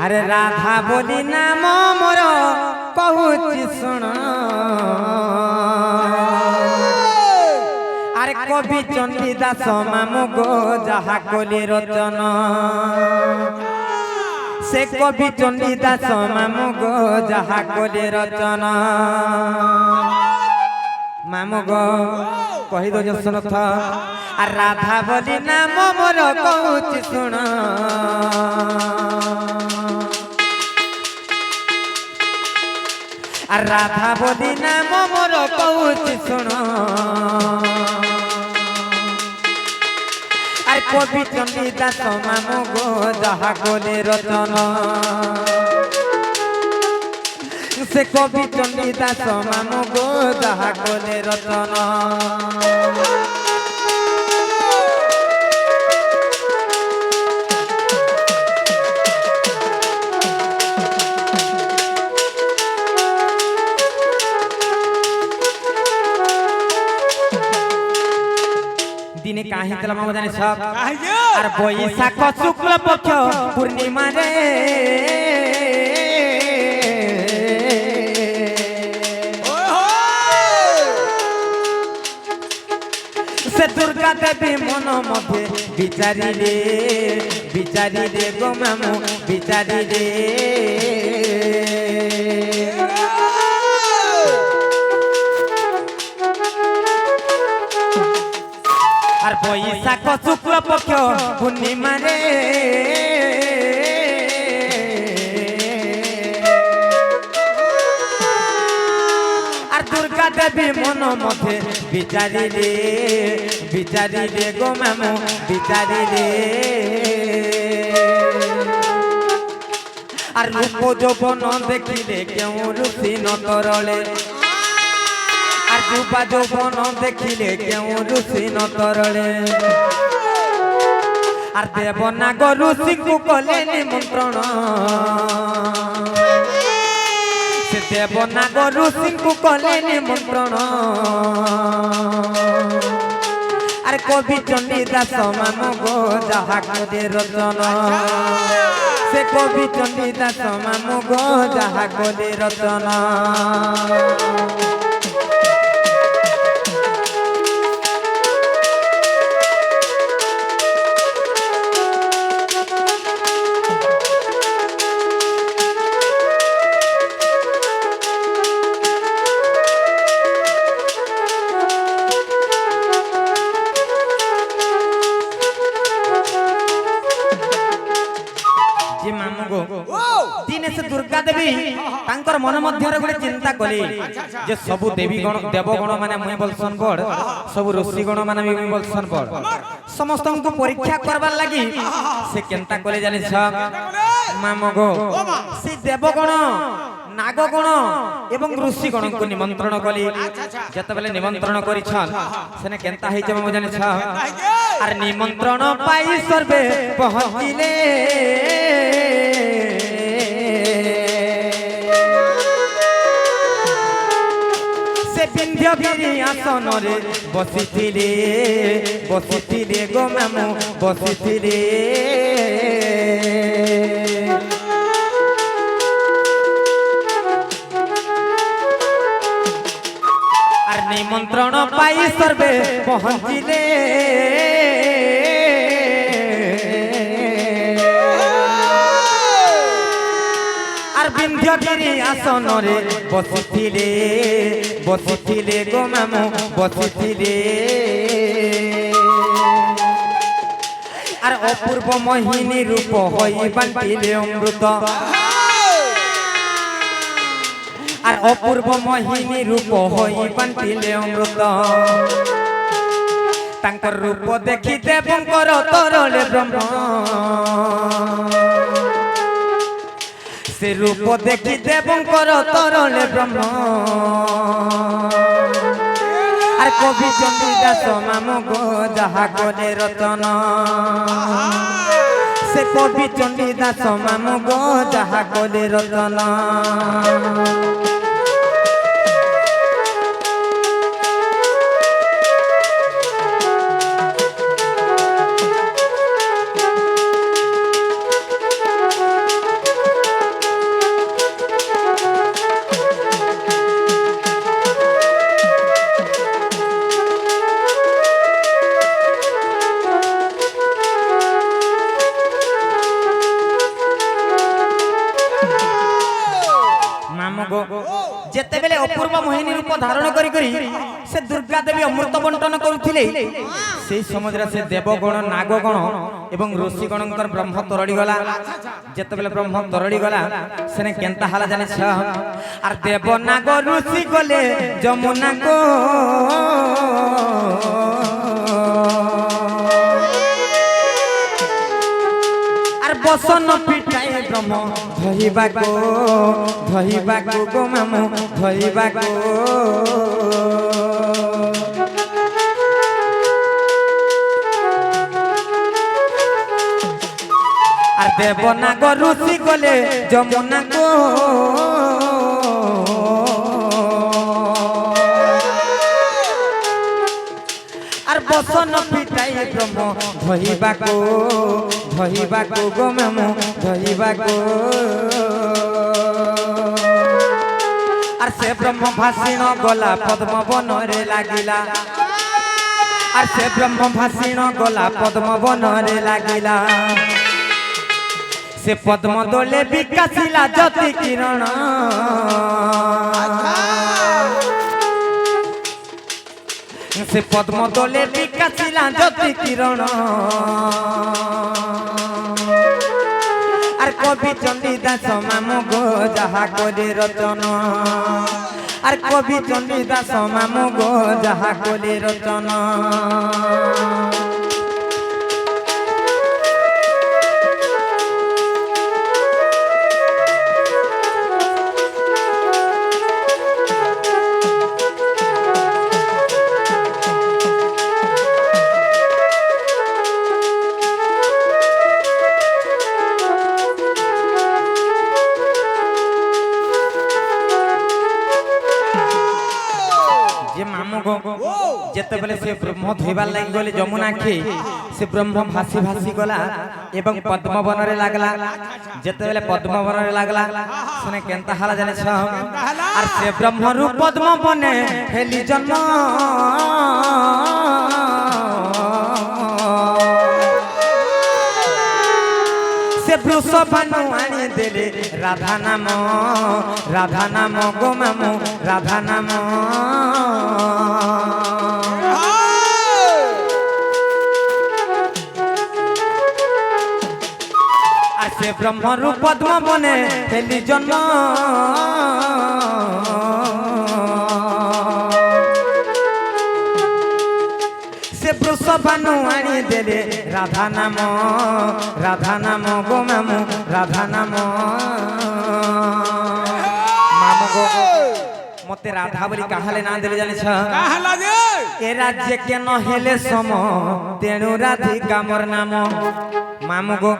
अरे राधा बोली नाम मोर कहूची सुन अरे कवि चंडीदास मामु गो जहा कोली रचन से कवि चंडीदास मामु गो जहा कोली रचन मामु गो कही दो जो सुन था राधा बोली नाम मोर कहूची सुन राधा बोली नाम मोर कहूची सुन अरे कवि चंडीदास मामु गो जहा कोली रचन से कवि चंडीदास मामु गो जहा कोली रचन दिने काहे तला मामा जाने सब अरे बैशाख शुक्ल पक्ष पूर्णिमा रे से दुर्गा देवी मन मध्य बिचारी रे गो मामू बिचारी रे আর বৈশাখ শুক্ল পক্ষ পূর্ণিমা রে আর দুর্গা দেবী মন মধ্যে বিচারি রে গো মামু বিচারি রে আর রূপ যৌবন দেখিলে কেউ রুচি নতরলে আর যুবা যৌবন দেখিলে কেউ রুচি নতরলে আর দেবনাগ ঋষিଙ୍କୁ কলে নিমন্ত্রণ সে দেবনাগ ঋষিଙ୍କୁ কলে নিমন্ত্রণ আর কবি চণ্ডীদাস মামু গো যাহা কোলে রচন সে কবি চণ্ডীদাস মামু গো যাহা কোলে রচন दिने से दुर्गा देवी तांकर मन मध्य गोटे चिंता कले जे सबु देवी गण देवगण माने मुई बोलसन बड़ सबु ऋषि गण माने मुई बोलसन बड़ समस्त को परीक्षा करबार लागि से केंता कले जानि छ मामगो से देवगण नागगण एवं ऋषिगण को निमंत्रण कली जत बेले निमंत्रण करिछन सेने केंता हेचे म जानि छ आर निमंत्रण पाई सर्वे पहुँचिले विंध्यगिरी आसन रे बसिथिले गो मामू बसिथिले आर निमंत्रण पाई सर्वे पहुँचिले विंध्यगिरी आसन रे बसिथिले गो मामू बसिथिले आर अपूर्व मोहिनी रूप होई बांटिले अमृत आर अपूर्व मोहिनी रूप होई बांटिले अमृत तांकर रूप देखि देवंकर तरले ब्रह्म से रूप देखि देवंकर तरले ब्रह्म आर कवि चंडीदास मामु गो जहा कोले रचन से कवि चंडीदास मामु गो जहा कोले रचन ମାମୁଗୋ ଯେତେବେଳେ ଅପୂର୍ବ ମୋହିନୀ ରୂପ ଧାରଣ କରି ସେ ଦୁର୍ଗା ଦେବୀ ଅମୃତ ବଣ୍ଟନ କରୁଥିଲେ সেই ସମୟରେ ସେ ଦେବଗଣ ନାଗଗଣ ଏବଂ ଋଷିଗଣଙ୍କର ବ୍ରହ୍ମ ତରଳି ଗଲା ଯେତେବେଳେ ବ୍ରହ୍ମ ତରଳି ଗଲା ସେନେ କେନ୍ତା ହେଲା ଜାଣିଛ আর দেব নাগ ঋষি গলে যমুনা গো আর বসন পিঠাই ব্রহ্ম ধরিবাকো গো মামু ধরিবাকো আর দেব নাগ ঋষি গলে যমুনা গো আর বসন পিঠাই ব্রহ্ম ধরিবাকো গো মামু ধরিবাকো আর সে ব্রহ্ম ভাসিণ গলা পদ্ম বনরে লাগিলা আর সে ব্রহ্ম ভাসিণ গলা পদ্ম বনরে লাগিলা সে পদ্ম দোলে বিকাশিলা জ্যোতি কিরণ সে পদ্ম দোলে বিকাশিলা জ্যোতি কিরণ আর কবি চণ্ডীদাস মামু গো যাহা করে রচন আর কবি চণ্ডীদাস মামু গো যাহা করে রচন যেতবেলে সে ব্রহ্ম ধোইবার লাগি গলে যমুনা খে সে ব্রহ্ম ভাসি ভাসি গলা এবং পদ্মবନରେ লাগলা যেতবেলে পদ্মবନରେ লাগলা শুনে কেনতা হালা জানেছ আর সে ব্রহ্মরূপ পদ্মবনে হেলি জন্ম সে বৃষভানু আনি দেলে রাধা নাম গো মামু রাধা নাম আর সে ব্রহ্মরূপ পদ্মবনে হেলি জন্ম সে বৃষভানু আনি দেলে রাধা নাম গো মামু রাধা নাম মামু গো মতে রাধা বলি কাহালে না দেলে জানিছ কাহালা যে এ রাজ্যে কেন হেলে সম তেণু রাধিকা মোর নাম মামু গো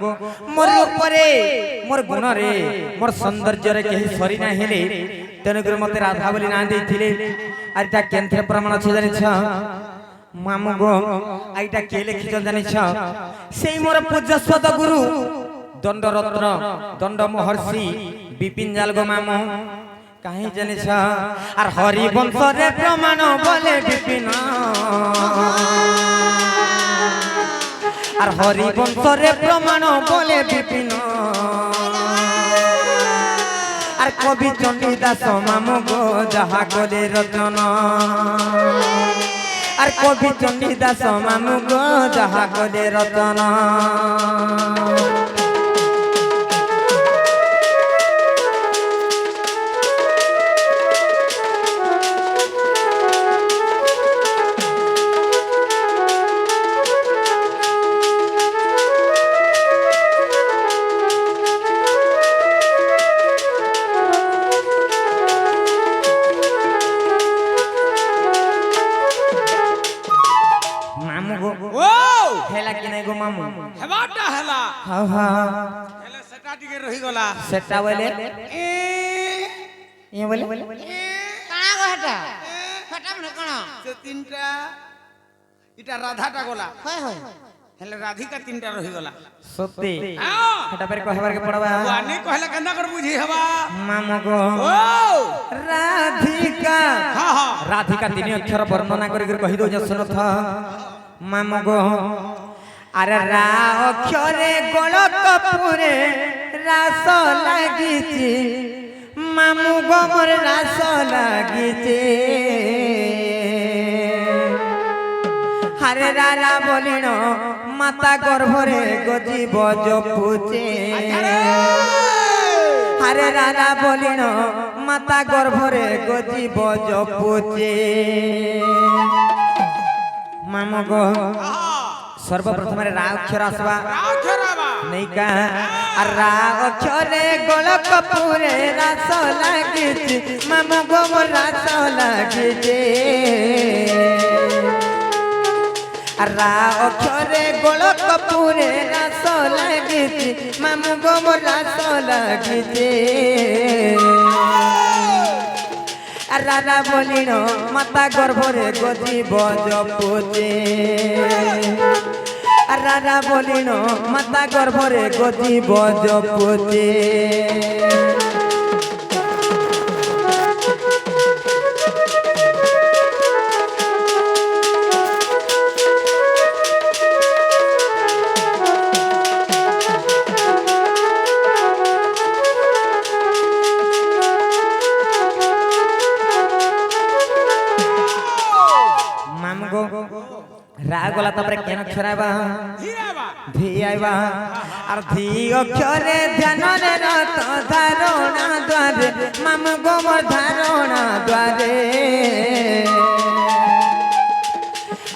মোর উপরে মোর গুণরে মোর সৌন্দর্যরে কেহি সরি না হেলে তেণু করে মতে রাধা বলি না দেইছিলে আর এটা কেন্দ্রে প্রমাণ আছে জানিছ মামু গো এইটা কে লিখিছ জানিছ সেই মোর পূজ্যস্বত গুরু দণ্ডরত্ন দণ্ড মহর্ষি বিপিন জাল গো মামু কাহি জানিছ আর হরি বংশরে প্রমাণ বলে বিপিন আর হরি বংশরে প্রমাণ বলে বিপিন আর কবি চণ্ডীদাস মামু গো যাহা করে রচন আর কবি চণ্ডীদাস মামু গো যাহা করে রচন হেলা কি নাই গো মামু হেবাটা হেলা হা হা হেলা সেটা টিকে রহি গলা সেটা বলে এ বলে কানা গো হেটা হেটা মানে কোন সে তিনটা এটা রাধাটা গলা হয় হয় হেলে রাধিকা তিনটা রহি গলা সত্যি হেটা পরে কহবার কে পড়বা আনি কহলা কেনা কর বুঝি হবা মামু গো ও রাধিকা হা হা রাধিকা তিন অক্ষর বর্ণনা করি কহি দো শুনথ মামু গো আরে রা অক্ষরে গোলকপুরে রাস লাগিছি মামু গোমর রাস লাগিছে হারে রারা বলিণ মাতা গর্ভরে গজিব জপুছে হারে রারা বলিণ মাতা গর্ভরে গজিব জপুছে মামু গো সর্বপ্রথমে রা অক্ষর আসবা নৈকা আর রা অক্ষরে গোল কপুরে রাস লাগিছে মামু গোমর রাস লাগিছে আর রা অক্ষরে গোল কপুরে রাস লাগিছে মামু গোমর রাস লাগিছে আর রারা বলিণ মাতা গর্ভরে গজিব জপুছে আর রারা বলিণ মাতা গর্ভরে গজিব জপুছে রা গলা তারপরে কেন ছড়াইবা ধি আইবা আর ধি অক্ষরে ধ্যানরে রত ধারণা দ্বারে মামু গোমর ধারণা দ্বারে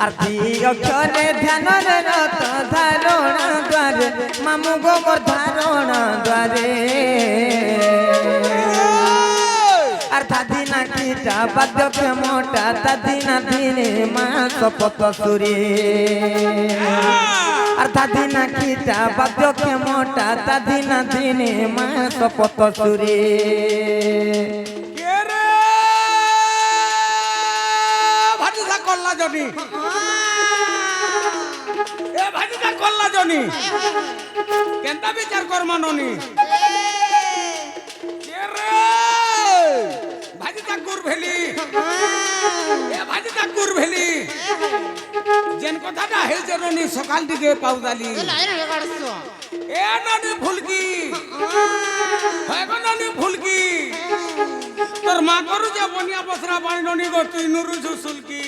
আর ধি অক্ষরে ধ্যানরে রত ধারণা দ্বারে মামু গোমর ধারণা দ্বারে আর দাদি না কিটা বাদ্য ক্ষমতা দাদি না দিনে মা শপথ সুরে আর দাদি না কিটা বাদ্য ক্ষমতা দাদি না দিনে মা শপথ সুরে ভাজিটা কল্লা জনি এ ভাজিটা কল্লা জনি কেনতা বিচার করমাননি ভাজিটা গুর ভেলি এ ভাজিটা গুর ভেলি যেন কথাটা হয়েছে রনি সকাল দিকে পাউদালি এ ননি ফুলকি হয় গো ননি ফুলকি তোর মা করু যে বনিয়া বসরা পানি ননি গো তুই নুরু সুলকি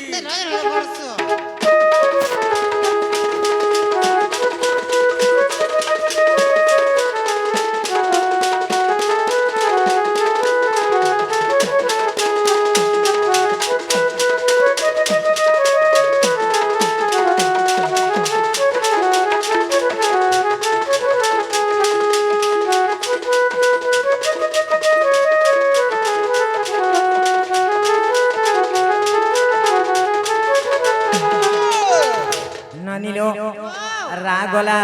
রা গলা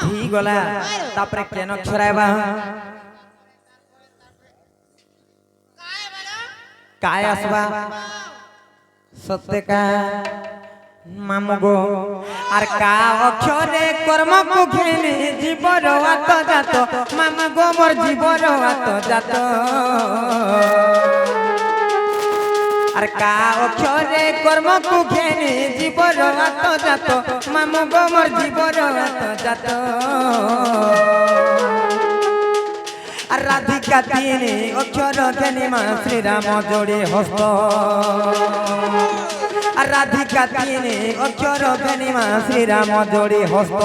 ধি গলা তারপরে কেন ছড়াইবা কায় আসবা সত্যকা মামু গো আর কা অক্ষরে কর্ম কুখেনে জীবর আত জাত মামু গো মোর জীবর আত জাত আর কা অক্ষরে কর্ম কুখেনে জীবর আত জাত মামু গো মোর জীবর আত জাত আর রাধিকা তিনে অক্ষর ঘেনি মা শ্রীরাম জোড়ে হস্ত আর রাধিকা তিনে অক্ষর ঘেনি মা শ্রীরাম জোড়ে হস্ত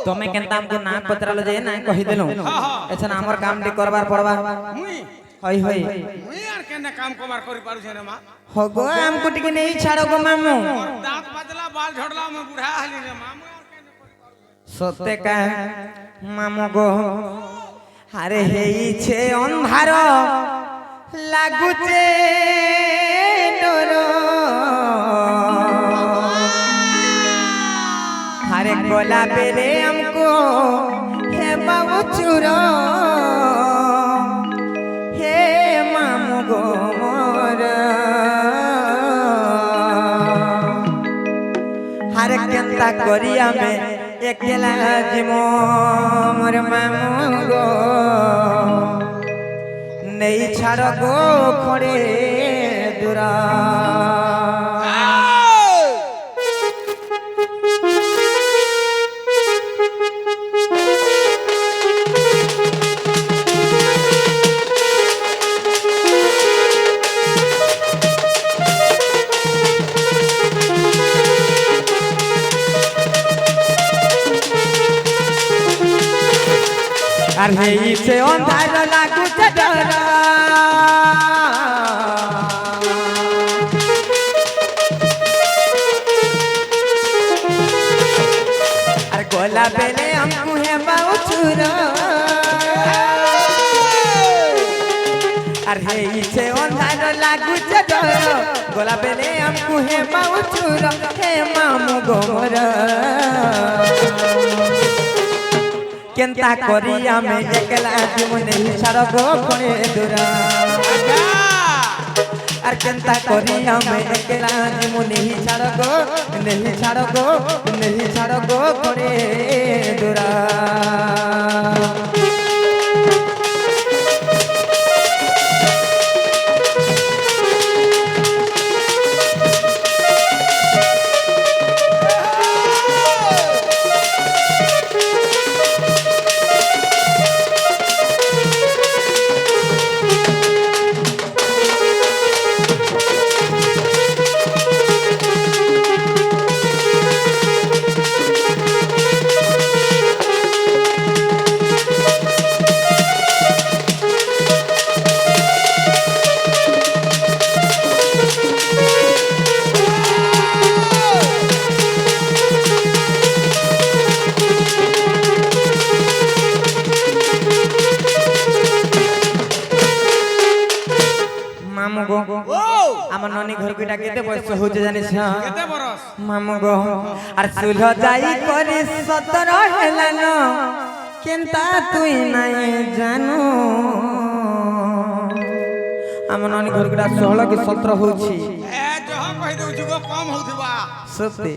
তুমি কেনতা আমকো না পত্রালো যে না কহি দেলু এছন আমার কাম টি করবার পড়বা মুই হই হই মুই আর কেনে কাম কবার করি পারু ছে রে মা হগো আমকো টিকে নেই ছাড়ো গো মামু দাঁত বাজলা বাল ঝড়লা মে বুড়া হালি রে মামু আর কেনে করি পারু সত্যে কা মামু গো আরে হেইছে অন্ধার লাগুছে ডর हरे गोला बेरे हमको है बाबू चूरो करी हमें एकला जिमो मोर मामू गो नहीं छाड़ गो खड़े दूरा अरे इसे अंधार लागू डरा अरे गोला बेले हमको है बाउचुरा अरे इसे अंधार लागू डरा गोला बेले हमको है बाउचुरा हे मामू गोमरा केंता करी हमें एकला जीवन नहीं छाड़ गो खड़े दूरा और केंता करी हमें एकला जीवन नहीं छाड़ गो खड़े दूरा मामू गो आम ननी घर को केते बयस हो जानिस केते बरस मामू गो आर सुलह जाई करी 17 हेलान केंता तुई नाही जानू आम ननी घर को 16 की 17 होछि ए जह कहि दउ जुगो कम होथिबा सत्य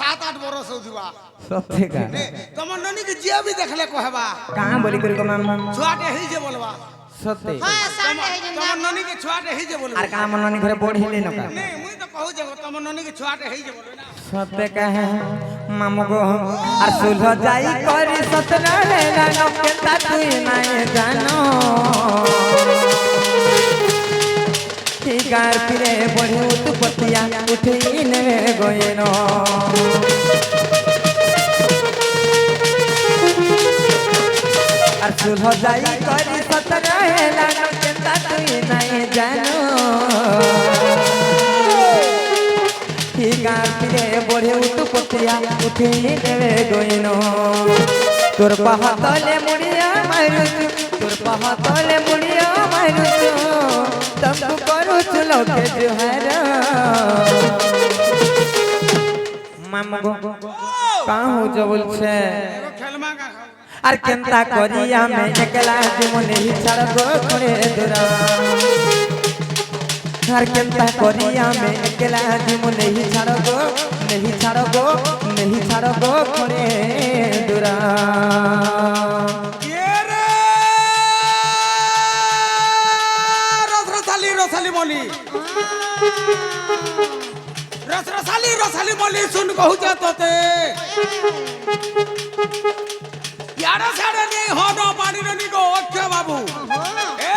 7-8 बरस होथिबा सत्य का तम ननी के जिया भी देखले कहबा कहां बोली कर मामा छुआटे ही जे बोलबा सत्य तम ननी के छुआटे ही जे बोलबा आर का मन ननी घरे बढ़ी ले न का नहीं मुई तो कहू जे तम ननी के छुआटे ही जे बोलबा ना सत्य कहे मामू गो आर सुलह जाई करी 17 हेलान केंता तुई नाही जानो गार फिरे बढ़े तू पतिया उठी ने गोयनो और सुलह जाई करी 17 हेलान केंता तुई नाही जानो गार फिरे बढ़े तू पतिया उठी ने गोयनो तोर पहातले मुड़िया मारू तोर पहातले मुड़िया मारू तुमको करू चलो के जुहारा मामू गो कहां हो जबल छे एगो खेलमा का खाओ आर केंता करी हमें एकला जीवन नहीं छाड़ गो खड़े दूरा आर केंता करी हमें एकला जीवन नहीं छाड़ गो खड़े दूरा ये रे रसरसाली मोली रसरसाली मोली सुन कहू जा तोते यारा साडे नहीं हो न पानी नी गो ओके बाबू ए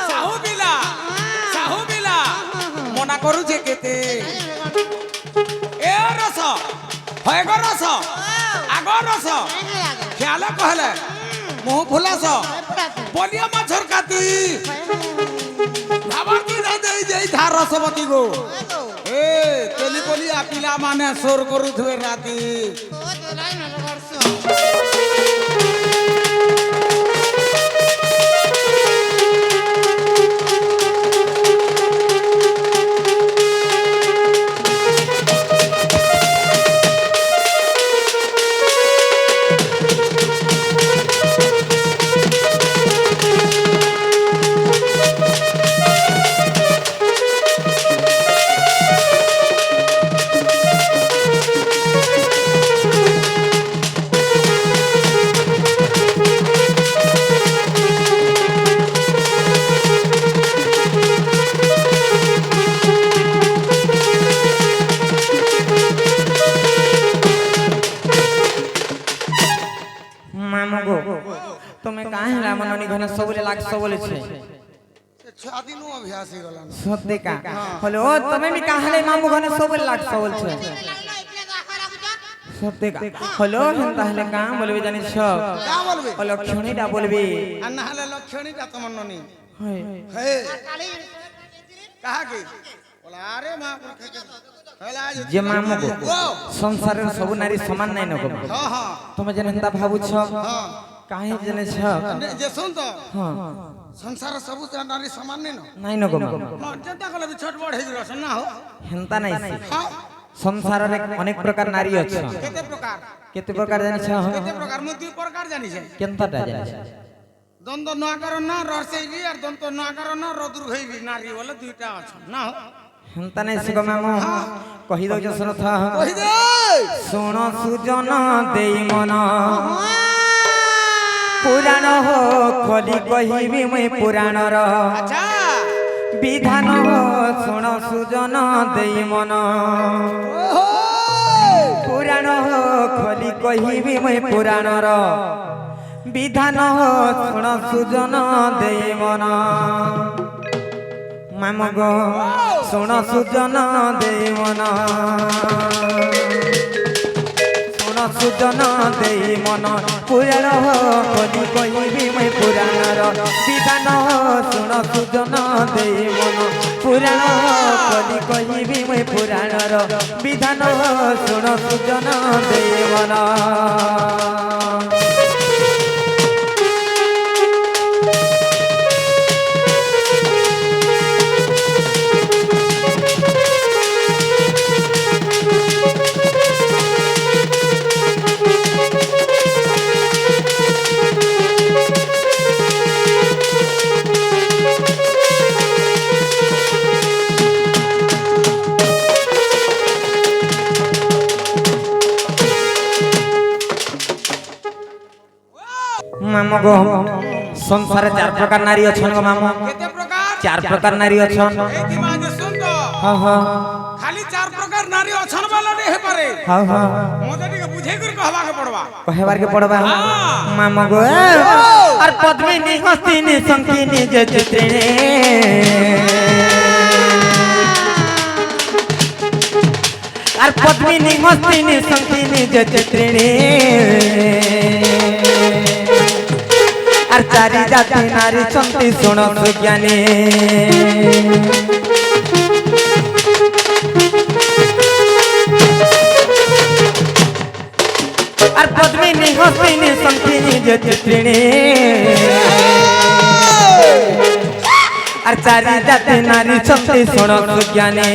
साहू बिला मना करू जे केते ए रस होय गो रस आगो रस ख्याल कहले मुंह फुलास बलिया माछर काती भाबती न देई जाई था रसवती गो ए तेली बलिया पिला माने सोर करूथवे राती मामू गो तुम्हें काहे ला मननी घने सबले लाग सबले छे छा दिनो अभ्यास ही गला सत्य का बोले ओ तुम्हें भी काहे ले मामू घने सबले लाग सबल छे सत्य का हेलो हेंता हले का बोलबे जानि छ का बोलबे ओ लक्षणीटा बोलबे अन्ना हले लक्षणीटा त मननी हे हे कहा के बोला अरे मां जे मामू गो संसार रे सब नारी समान नै न गो हां हां तुम जने हेंता भाबु छ हां काहे जने छ जे सुन तो हां संसार सब नारी समान नै न नै न गो मर्यादा कले भी छोट बड़ हे रसन ना हो हेंता नै से हां संसार रे अनेक प्रकार नारी अछि केते प्रकार जानि छ केते प्रकार मु दुई प्रकार जानि छै केनता जानि छ द्वंद्व नकर ना रसेगी और द्वंद्व नकर ना रदुर्भई नारी वाला दुईटा अछि ना हो हेंता नै से गो मामू कहि दो जे सुन था कहि दे सुन सुजन देई मन पुराण हो खोली कहिबी मैं पुराण रो अच्छा विधान हो सुन सुजन देई मन पुराण हो खोली कहिबी मैं पुराण रो विधान हो सुन सुजन देई मन मामू गो सुन सुजन देई मन सुन सुजन देई मन पुराण हो खोली कहिबी मैं पुराण रो विधान हो सुन सुजन देई मन पुराण हो खोली कहिबी मैं पुराण रो विधान हो सुन सुजन देई मन मामू गो संसार चार प्रकार नारी अछन गो मामू केते प्रकार चार प्रकार नारी अछन ए दिमाग सुन तो हां हां खाली चार प्रकार नारी अछन वाला नहीं हे पारे हां हां मोदे के बुझे कर कहवा के पड़वा कहबार के पड़बा मामू गो और पद्मिनी हस्तिनी संकिनी जे चित्रिणी और पद्मिनी हस्तिनी संकिनी जे चित्रिणी और चारि जाति नारी चंती सुन सुज्ञानी और पद्मिनी हस्तिनी संकिनी जे चित्रिणी और चारि जाति नारी चंती सुन सुज्ञानी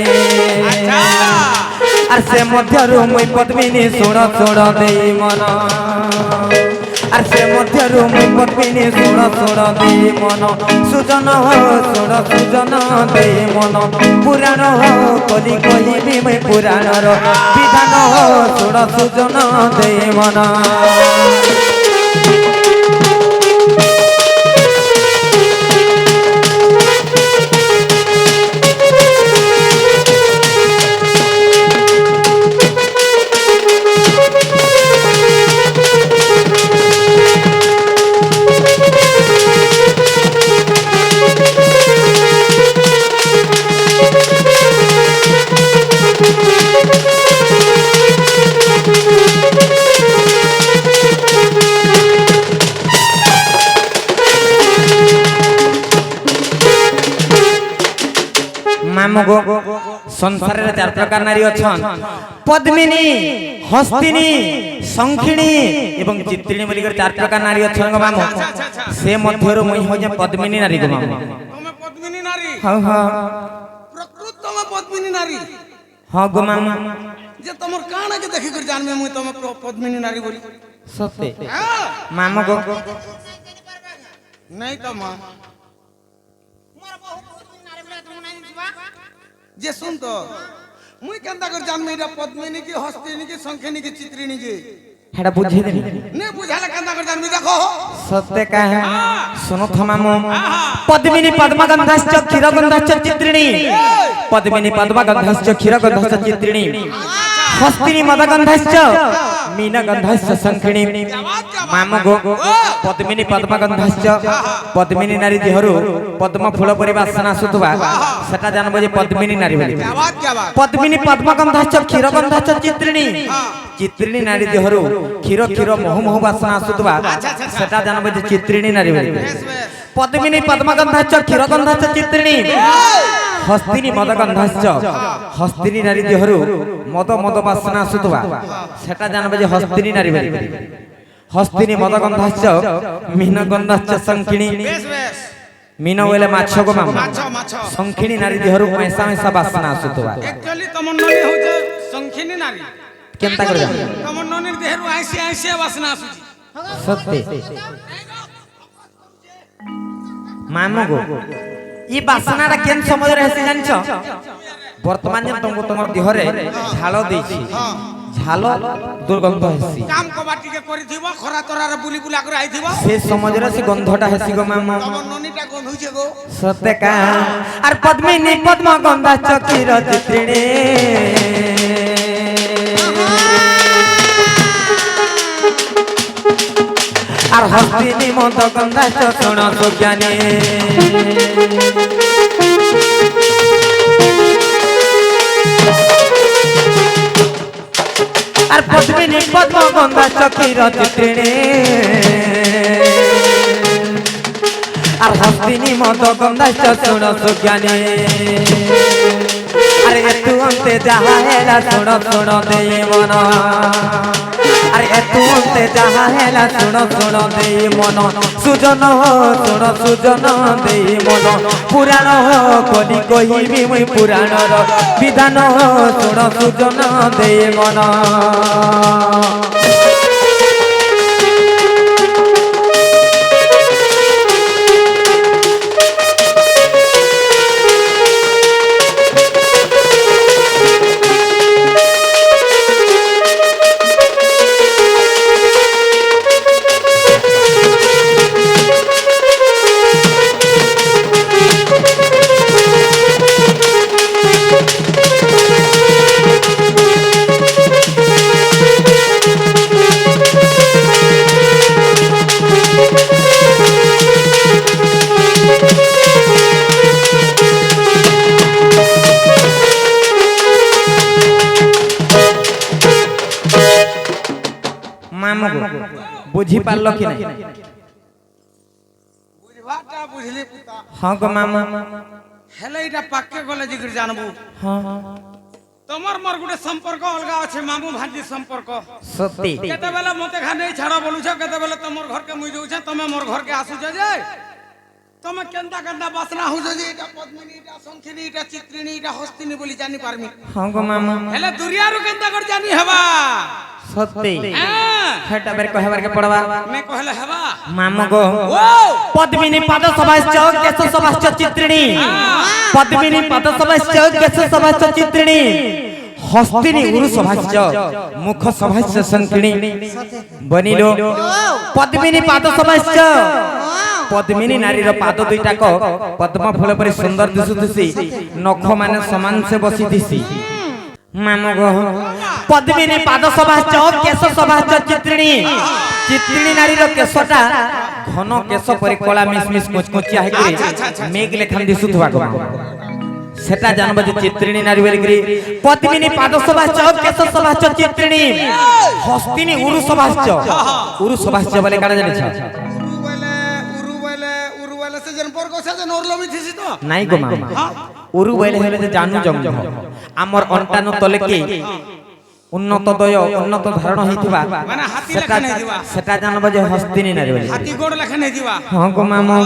और से मध्यरु मुई पद्मिनी सुन सुन देई मन और से मध्यरु मुई पद्मिनी सुन सुन देई मन सुजन हो सुन सुजन देई मन पुराण हो कली कहिबी मैं पुराण रो विधान हो सुन सुजन देई मन मामू गो संसार रे चार प्रकार नारी अछन पद्मिनी हस्तिनी संखिणी एवं चित्रिणी बोली कर चार प्रकार नारी अछन गो मामू से मध्यरु मुई हो जे पद्मिनी नारी गो मामू तुम पद्मिनी नारी हां हां प्रकृत तुम पद्मिनी नारी हां गो मामू जे तुमर काना के देखि कर जान में मुई तुम पद्मिनी नारी बोली सत्य हां मामू गो नहीं तो मां जे सुन तो मुई केंता कर जान में पद्मिनी की हस्तिनी की संखिनी की चित्रिणी की हेडा बुझे दे नहीं बुझाला केंता कर जान में देखो सत्य का है सुनो थमामो पद्मिनी पद्मगंधश्च क्षीरगंधश्च चित्रिणी पद्मिनी पद्मगंधश्च क्षीरगंधश्च चित्रिणी হস্তিনী মদগন্ধাশ্চ মীনগন্ধাশ্চ শঙ্খিনী মামু গো পদ্মিনী পদ্মগন্ধাশ্চ পদ্মিনী নারী দেহরু পদ্ম ফুল পরি বাসনা আସୁথবা সেটা জানবো যে পদ্মিনী নারী বলি পদ্মিনী পদ্মগন্ধাশ্চ ক্ষীরগন্ধাশ্চ চিত্রিণী চিত্রিণী নারী দেহরু ক্ষীর ক্ষীর মহু মহু বাসনা আସୁথবা সেটা জানবো যে চিত্রিণী নারী বলি পদ্মিনী পদ্মগন্ধাশ্চ ক্ষীরগন্ধাশ্চ চিত্রিণী হস্তিনী মদগন্ধাশ্চ হস্তিনী নারী দেহরু মদ মদ বাসনা আସୁথবা সেটা জানবে যে হস্তিনী নারী বলি হস্তিনী মদগন্ধাশ্চ মীনগন্ধাশ্চ শঙ্খিনী মীন বলে মাছ গো মামু শঙ্খিনী নারী দেহরু মেসা মেসা বাসনা আସୁথবা একচুয়ালি তোমার ননি হচ্ছে শঙ্খিনী নারী কেনতা করে জানো তোমার ননির দেহরু আইসি আইসি বাসনা আসুছি সত্যি মামু গো ই বাসনাটা কেন সময় হেসি জানছ বর্তমান যে তোমাকে তোমার দেহরে ঝাল দিয়েছি ঝাল দুর্গন্ধ হেসি কাম কবাটিকে করিথিব খরা তরারে বুলি বুলা করে আইথিব সে সমাজরে সে গন্ধটা হেসি গো মামু তোমার ননিটা গন্ধ হইছে গো সত্যি কা আর পদ্মিনী পদ্ম গন্ধা চকির চিত্রিণী আর হস্তিনী মদ গন্ধা চক্ষণ সুজ্ঞানী আর পদ্মিনী পদ্ম গন্ধা চকির চিত্রিণী আর হস্তিনী মদ গন্ধা চক্ষণ সুজ্ঞানী আরে তু অন্তে যাহা হেলা শুণ শুণ দেই মন আরে তু অন্তে যাহা হেলা শুণ শুণ দেই মন সুজন শুণ সুজন দেই মন পুরাণ কলি কহিবি মুই পুরাণর বিধান শুণ সুজন দেই মন বুঝি পারল কি নাই বুঝবাটা বুঝলি পুতা হ্যাঁ গো মামা হেলে এটা পাক্কে গলে জিগির জানবু হ্যাঁ তোমার মোর গুটে সম্পর্ক অলগা আছে মামু ভাঞ্জি সম্পর্ক সত্যি কেতেবেলে মতে খানে ছাড়া বলুছ কেতেবেলে তোমার ঘরকে মুই যাউছ তুমি মোর ঘরকে আসুছ যে তুমি কেনতা কেনতা বাসনা হউছ যে এটা পদ্মিনী এটা শঙ্খিনী এটা চিত্রিণী এটা হস্তিনী বলি জানি পারমি হ্যাঁ গো মামা হেলে দুরিয়ারু কেনতা করে জানি হবা সত্যি হ্যাঁ হেটা বের কহেবার কে পড়বা মে কহলে হবা মামা গো ও পদ্মিনী পাদ সভাশ্চ কেশ সভাশ্চ চিত্রিণী পদ্মিনী পাদ সভাশ্চ কেশ সভাশ্চ চিত্রিণী হস্তিনী উরু সভাশ্চ মুখ সভাশ্চ শঙ্খিনী বনিল পদ্মিনী পাদ সভাশ্চ পদ্মিনী নারীর পাদ দুইটাক পদ্ম ফুল পরি সুন্দর দিশুথিসি নখ মানে সমান সে বসি দিছি মামু গো পদ্মিনী পাদ সভাশ্চ কেশ সভাশ্চ চিত্রিণী চিত্রিণী নারীর কেশটা ঘন কেশ পরি কলা মিশমিশ কুচকুচিয়া হইকরি মেঘ লেখান দিশুথবা গো সেটা জানবো যে চিত্রিণী নারী বলিকরি পদ্মিনী পাদ সভাশ্চ কেশ সভাশ্চ চিত্রিণী হস্তিনী উরু সভাশ্চ বলে কারা জানিছ নাই গো মামা উরু বলে হলে যে জানু জঙ্গ আমার অন্টানো তলে কি উন্নত দয় উন্নত ধারণ হইতিবা মানে হাতি সেটা লেখা নেই দিবা সেটা জানবো যে হস্তিনী নারী বলি হাতি গোড় লেখা নেই দিবা হ্যাঁ গো মামা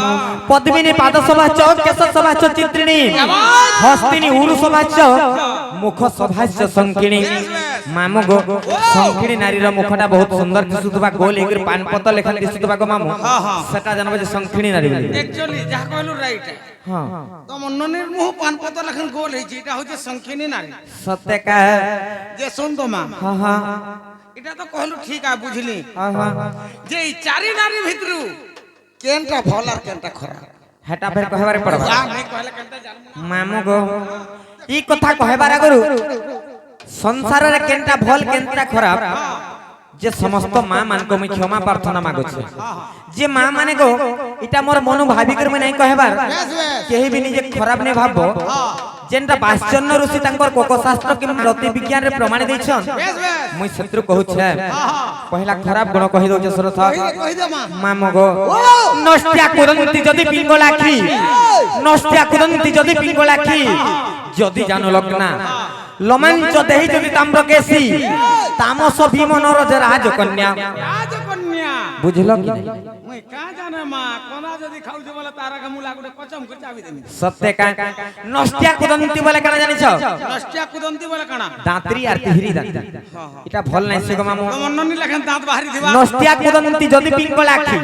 পদ্মিনী পাদ সভাশ্চ কেশ সভাশ্চ চিত্রিণী হস্তিনী উরু সভাশ্চ মুখ সভাশ্চ শঙ্খিনী মামু গো শঙ্খিনী নারীর মুখটা বহুত সুন্দর দিশুথবা গোল এগির পান পত লেখান দিশুথবা গো মামু সেটা জানবো যে শঙ্খিনী নারী বলি একচুয়ালি যাহা কইলু রাইট হ্যাঁ তোমার ননির মুহ পান পত লেখান গোল হইছে এটা হচ্ছে শঙ্খিনী নারী সত্যি কা যে শুন তো মা হ্যাঁ হ্যাঁ এটা তো কইলু ঠিক আছে বুঝলি হ্যাঁ হ্যাঁ যে এই চারি নারী ভিতরু কেনটা ভাল আর কেনটা খারাপ হেটা ফের কহেবারে পড়বা যা নাই কইলে কেনটা জানমু মামু গো ই কথা কহেবার আগরু ସଂସାରରେ କେନ୍ଟା ଭଲ କେନ୍ଟା ଖରାପ যে সমস্ত মা মানকো মুই ক্ষমা প্রার্থনা মাগুছে যে মা মানে গো এটা মোর মন ভাবি করে মুই নাই কহেবার কেহি বি নিজে খারাপ নে ভাববো যেনটা বাসচন্ন ঋষি তাঙ্কর কোকশাস্ত্র কিংবা রতি বিজ্ঞাନରେ প্রমাণ ଦେଇଛন মুই শত্রু কহুছে পহিলা খারাপ গুণ কহি দউছে সুরথ মা মগো নষ্টিয়া কুদন্তি যদি পিঙ্গলাখি নষ্টিয়া কুদন্তি যদি পিঙ্গলাখি যদি জানো লগ্না লমাঞ্চ দেহি যদি তাম্রকেশী তামস ভীমনর যে রাজকন্যা রাজকন্যা বুঝল কি নাই মুই কা জানে মা কোনা যদি খাউছে বলে তারা মুলা গুড়ে কচম করে চাবি দেমি সত্যে কা নষ্টিয়া কুদন্তি বলে কানা জানিছ নষ্টিয়া কুদন্তি বলে কানা দাঁতরি আর তিহরি দাঁত এটা ভাল নাই সে গো মামু মন্ননি লেখেন দাঁত বাহারি দিবা নষ্টিয়া কুদন্তি যদি পিঙ্গলাখি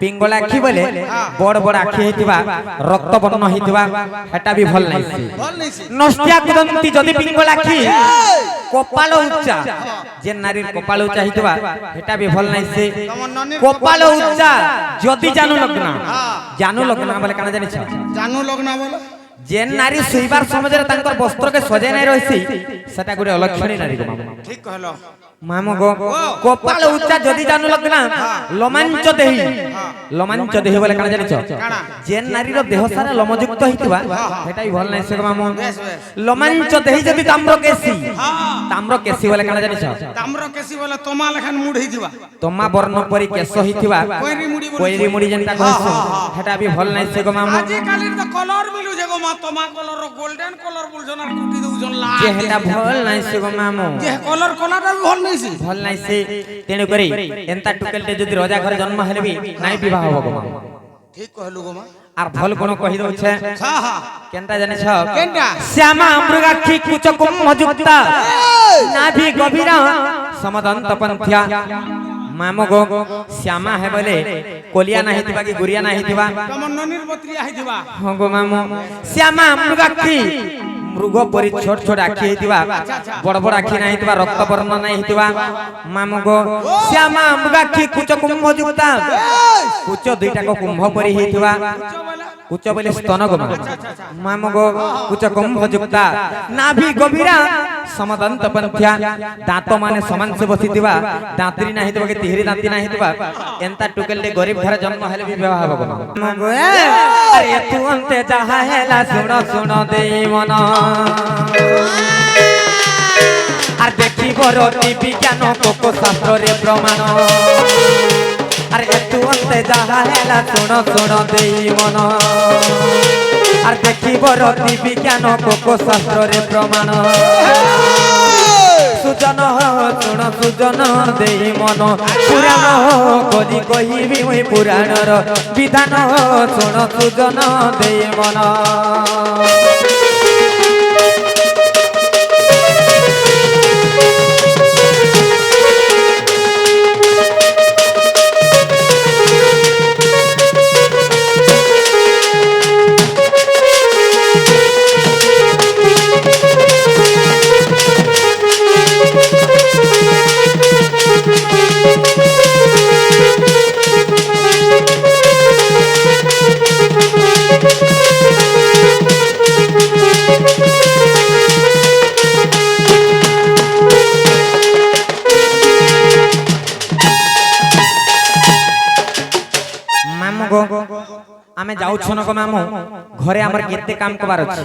পিঙ্গলাখি বলে বড় বড় আখি হইতিবা রক্ত বর্ণ হইতিবা এটা বি ভাল নাই ভাল নাইছে নষ্টিয়া কুদন্তি যদি পিঙ্গলাখি কপাল উচ্চা যে নারীর কপাল উচ্চা হইতিবা এটা বি ভাল নাই সে কপাল উচ্চা যদি জানু লগ্না বলে কানা জানিছ জানু লগ্না বলে যে নারী শুইবার সমাজের তাঙ্কর বস্ত্রকে সজাই নাই রইছি সেটা গুড়ে অলক্ষণী নারী গো মামু ঠিক কহলো মামু গো কপাল উচ্চা যদি জানু লগ্না লমাঞ্চ দেহি বলে কানা জানিছ যে নারীর দেহ সারা লমযুক্ত হইতিবা সেটাই ভাল নাই সে গো মামু লমাঞ্চ দেহি যদি তাম্রকেশী বলে কানা জানিছ তাম্রকেশী বলে তোমা লেখান মুড হইতিবা তোমা বর্ণ পরি কেশ হইতিবা কইরি মুড়ি যেনটা কইছ সেটা বি ভাল নাই সে গো মামু আজি কালির তো কলর মিলু যে গো মা তোমা কলর গোল্ডেন কলর বলছন আর কুটি দউছন লাল যে সেটা ভাল নাই সে গো মামু যে কলর কলাটা ভাল নাইছে ভাল নাই সে তেণু করি এন্তা টুকেলটে যদি রাজা ঘরে জন্ম হেলে বি নাই বিবাহ হব গো মামু ঠিক কহলু গো মা আর ভাল কোন কহি দউছে হা হা কেনটা জানিছ কেনটা শ্যামা মৃগাক্ষী কুচকুম মজুক্তা নাভি গভীরা সমদন্ত পন্থ্যা মামু গো শ্যামা হে বলে কলিয়া না হইতিবা কি গুরিয়া না হইতিবা তমন ননির বত্রিয়া হইতিবা হ গো মামু শ্যামা মৃগাক্ষী মৃগ পরি ছোট ছোট আখি হইতিবা বড় বড় আখি না হইতিবা রক্ত বর্ণ না হইতিবা মামু গো শ্যামা মৃগাক্ষী কুচকুম মজুক্তা কুচ দুইটা কো কুম্ভ পরি হইতিবা কুচ বলে স্তন গো মামু গো কুচ কুম্ভ যুক্তা নাভি গভীরা সমদন্ত পন্থ্যা দাঁত মানে সমান সে বসিতিবা দাঁতরি না হইতিবা কি তিহরি দাঁতি না হইতিবা এন্তা টুকেললে গরিব ঘরে জন্ম হেলে বিবাহ হব গো মামু গো আরে তু অন্তে যাহা হেলা শুণ দেই মন আর দেখিব রতি বিজ্ঞান কোক শাস্ত্রে প্রমাণ আর তু অন্তে যাহা হেলা শুণ দেই মন আর দেখিব রতি বিজ্ঞান কোক শাস্ত্রে প্রমাণ সুজন শুণ সুজন দেই মন পুরাণ করি কহিবি মুই পুরাণর বিধান শুণ সুজন দেই মন আমি যাউছ না গো মামু ঘরে আমার কেতে কাম কবার আছে